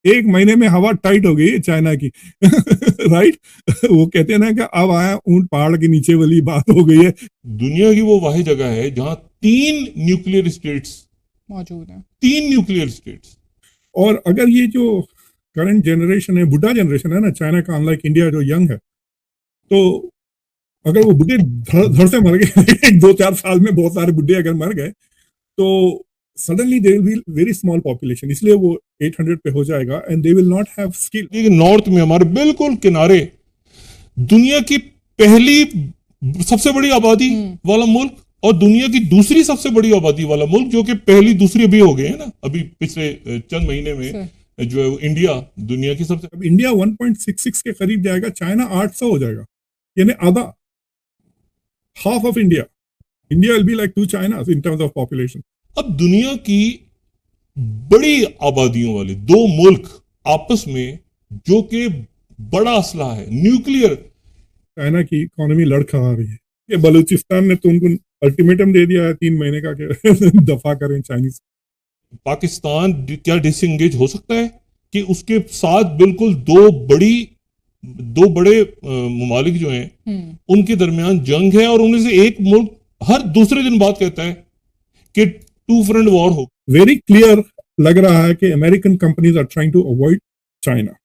एक महीने में हवा टाइट हो गई है चाइना की। राइट। वो कहते हैं ना कि अब आया ऊंट पहाड़ के नीचे वाली बात हो गई है। दुनिया की वो वाहिद जगह है जहां 3 न्यूक्लियर स्टेट्स मौजूद है। 3 न्यूक्लियर स्टेट्स। और अगर ये जो करंट जनरेशन है, बुढ़ा जनरेशन है ना चाइना का, अनलाइक इंडिया जो यंग है, तो अगर वो बुढ़े धड़ से मर गए 2-4 साल में बहुत सारे बुढ़े अगर मर गए, तो suddenly there will be very small population, इसलिए वो 800 पे हो जाएगा and they will not have skill. लेकिन नॉर्थ में हमारे बिल्कुल किनारे दुनिया की पहली सबसे बड़ी आबादी वाला मुल्क और दुनिया की दूसरी सबसे बड़ी आबादी वाला मुल्क, जो कि पहली दूसरी अभी हो गए हैं ना, अभी पिछले चंद महीने में जो है इंडिया दुनिया की सबसे। अब इंडिया 1.66 के करीब जाएगा, चाइना 800 हो जाएगा, यानी आधा, half of India. India will be like 2 China in terms of population. अब दुनिया की बड़ी आबादियों वाले 2 मुल्क आपस में, जो कि बड़ा असला है न्यूक्लियर। चाइना की इकोनॉमी लड़खड़ा रही है। ये बलूचिस्तान ने तो उनको अल्टीमेटम दे दिया है 3 महीने का कि दफा करें चाइनीज। पाकिस्तान क्या डिसएंगेज हो सकता है कि उसके साथ बिल्कुल दो बड़े ममालिक जो हैं उनके दरमियान जंग है, और उनमें से एक मुल्क हर दूसरे दिन बात कहता है कि 2 फ्रंट वॉर हो। वेरी क्लियर लग रहा है कि American companies are trying to avoid China.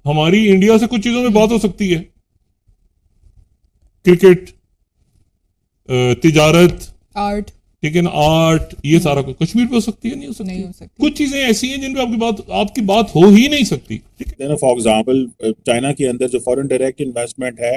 हमारी इंडिया से कुछ चीजों में बात हो सकती है, क्रिकेट, तिजारत, आर्ट, ठीक है ना, आर्ट, ये सारा कुछ कश्मीर पे हो सकती है, नहीं हो सकती, नहीं हो सकती। कुछ चीजें ऐसी हैं जिन पे आपकी बात हो ही नहीं सकती। फॉर एग्जांपल चाइना के अंदर जो फॉरेन डायरेक्ट इन्वेस्टमेंट है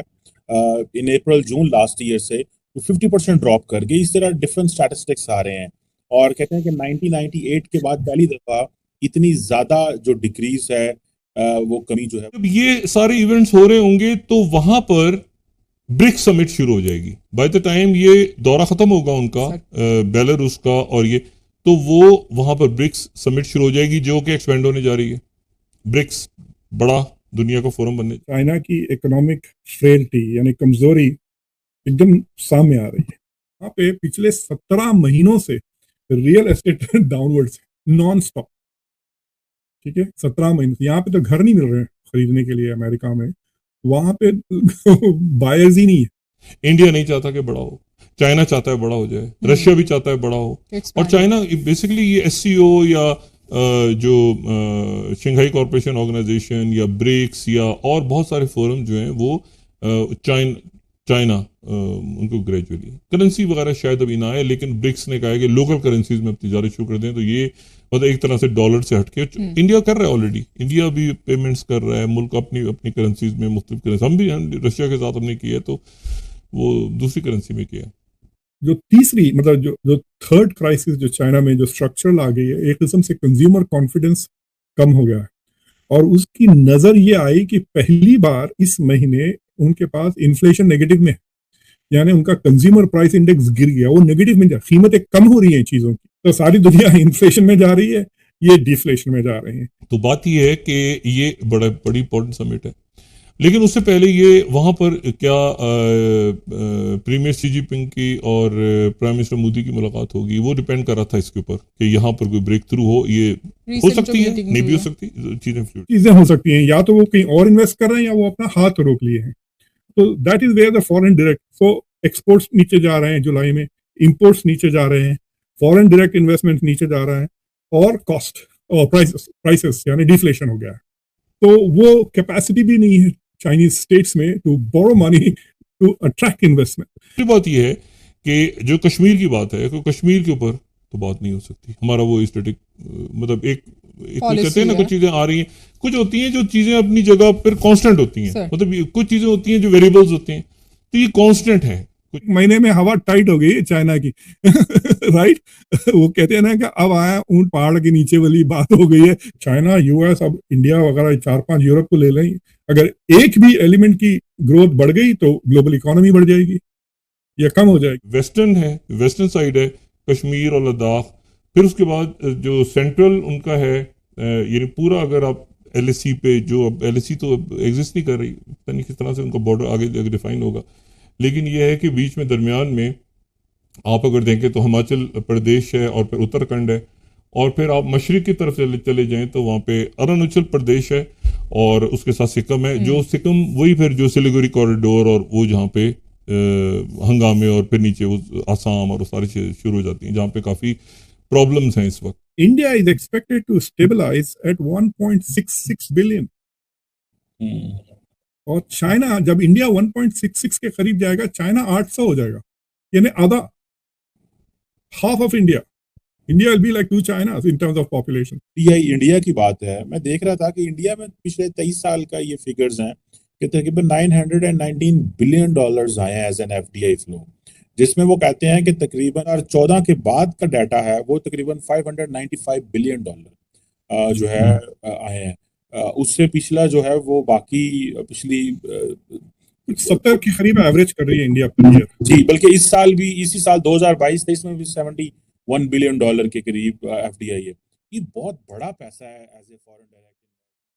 इन अप्रैल जून लास्ट ईयर से 50% ड्रॉप कर गई। इस तरह डिफरेंट स्टैटिस्टिक्स आ रहे हैं और कहते हैं कि 1998 के बाद पहली दफा इतनी ज्यादा जो डिक्रीज है वो कमी जो है। जब ये सारे इवेंट्स हो रहे होंगे तो वहां पर ब्रिक्स समिट शुरू हो जाएगी। बाय द टाइम ये दौरा खत्म होगा उनका बेलारूस का, और ये तो वो वहां पर ब्रिक्स समिट शुरू हो जाएगी, जो कि एक्सपेंड होने जा रही है। ब्रिक्स बड़ा दुनिया का फोरम बनने। चाइना की इकोनॉमिक फ्रेलिटी यानी कमजोरी एकदम सामने आ रही है। वहां पे पिछले 17 महीनों से रियल एस्टेट डाउनवर्ड है, नॉन स्टॉप। ठीक है, 17 महीने से। यहाँ पे तो घर नहीं मिल रहे हैं खरीदने के लिए अमेरिका में, वहां पे बायर्स ही नहीं है। इंडिया नहीं चाहता कि बड़ा हो, चाइना चाहता है बड़ा हो जाए, रशिया भी चाहता है बड़ा हो, और चाइना बेसिकली ये SCO या जो शंघाई कॉर्पोरेशन ऑर्गेनाइजेशन या ब्रिक्स या और बहुत सारे फोरम जो हैं वो चाइना उनको ग्रेजुअली करेंसी वगैरह शायद अभी ना आए, लेकिन ब्रिक्स ने कहा है कि लोकल करेंसीज में अब तिजारत शुरू कर दें। तो ये मतलब एक तरह से डॉलर से हटके इंडिया कर रहा है ऑलरेडी। इंडिया भी पेमेंट्स कर रहा है, मुल्क अपनी अपनी करेंसीज में मुख्तलिफ करेंसी। हम भी रशिया के साथ हमने किया है, तो वो दूसरी करेंसी में किया। जो तीसरी मतलब जो थर्ड क्राइसिस जो चाइना में जो स्ट्रक्चरल आ गई है, एक किस्म से कंज्यूमर कॉन्फिडेंस कम हो गया है, और उसकी नजर ये आई कि पहली बार इस महीने उनके पास इन्फ्लेशन नेगेटिव में, यानी उनका कंज्यूमर प्राइस इंडेक्स गिर गया, वो नेगेटिव में जा, कीमतें कम हो रही हैं चीजों की। तो सारी दुनिया इन्फ्लेशन में जा रही है, ये डिफ्लेशन में जा रहे हैं। तो बात ये है कि ये बड़ी इंपॉर्टेंट समिट है, लेकिन उससे पहले ये वहां पर क्या प्रीमियर शी जिनपिंग की और प्राइम मिनिस्टर मोदी की मुलाकात होगी, वो डिपेंड कर रहा था इसके ऊपर कि यहाँ पर कोई ब्रेक थ्रू हो। ये हो सकती है, नहीं भी हो सकती, चीजें हो सकती हैं, या तो वो कहीं और इन्वेस्ट कर रहे हैं या वो अपना हाथ रोक लिए हैं। तो that is where the foreign direct, so exports नीचे जा रहे हैं जुलाई में, इंपोर्ट्स नीचे जा रहे हैं, फॉरेन डायरेक्ट इन्वेस्टमेंट नीचे जा रहा है, और कॉस्ट और प्राइसेस यानी डिफ्लेशन हो गया है। तो वो कैपेसिटी भी नहीं है चाइनीज स्टेट्स में to borrow money to attract investment. बात यह है कि जो कश्मीर की बात है, तो कश्मीर के ऊपर तो बात नहीं हो सकती। हमारा वो स्टैटिक मतलब एक कहते हैं ना, कुछ चीजें आ रही हैं, कुछ होती हैं जो चीजें अपनी जगह पर कांस्टेंट होती हैं, मतलब कुछ चीजें होती हैं जो वेरिएबल्स होती हैं, तो ये कांस्टेंट है। कुछ महीने में हवा टाइट हो गई चाइना की। राइट। वो कहते हैं ना कि अब आया ऊंट पहाड़ के नीचे वाली बात हो गई है। चाइना, US, अब इंडिया वगैरह 4-5 यूरोप को ले लें, अगर एक भी एलिमेंट की ग्रोथ बढ़ गई तो ग्लोबल इकोनॉमी बढ़ जाएगी या कम हो जाएगी। वेस्टर्न साइड है कश्मीर और लद्दाख, फिर उसके बाद जो सेंट्रल उनका है, यानी पूरा अगर आप LAC पे, जो अब LAC तो एग्जिस्ट नहीं कर रही, पता नहीं किस तरह से उनका बॉर्डर आगे डिफाइन होगा, लेकिन यह है कि बीच में दरमियान में आप अगर देखें तो हिमाचल प्रदेश है और फिर उत्तराखंड है, और फिर आप मशरिक की तरफ चले जाएं तो वहाँ पे अरुणाचल प्रदेश है और उसके साथ सिक्किम है, जो सिक्किम वही फिर जो सिलीगुड़ी कॉरिडोर और वो जहाँ पे हंगामे और फिर नीचे वो आसाम और वो सारी चीजें शुरू हो जाती हैं जहाँ पे काफी प्रॉब्लम्स हैं इस वक्त। India is expected to stabilize at 1.66 billion. और चाइना, जब इंडिया 1.66 के करीब जाएगा, चाइना 800 हो जाएगा, यानी आधा, half of India. India will be like 2 China's in terms of population. ये इंडिया की बात है, मैं देख रहा था कि इंडिया में पिछले 23 साल का ये फिगर्स हैं कि तकरीबन $919 बिलियन आए हैं एज एन एफडीआई फ्लो, जिसमें वो कहते हैं कि तकरीबन 2014 के बाद का डाटा है वो तकरीबन $595 बिलियन जो है आए हैं. उससे पिछला जो है वो बाकी पिछली 70 के करीब एवरेज कर रही है इंडिया पर ईयर. जी, बल्कि इस साल भी, इसी साल 2022-23 में भी $71 बिलियन के करीब एफडीआई है. ये बहुत बड़ा पैसा है एज ए फॉरेन डायरेक्ट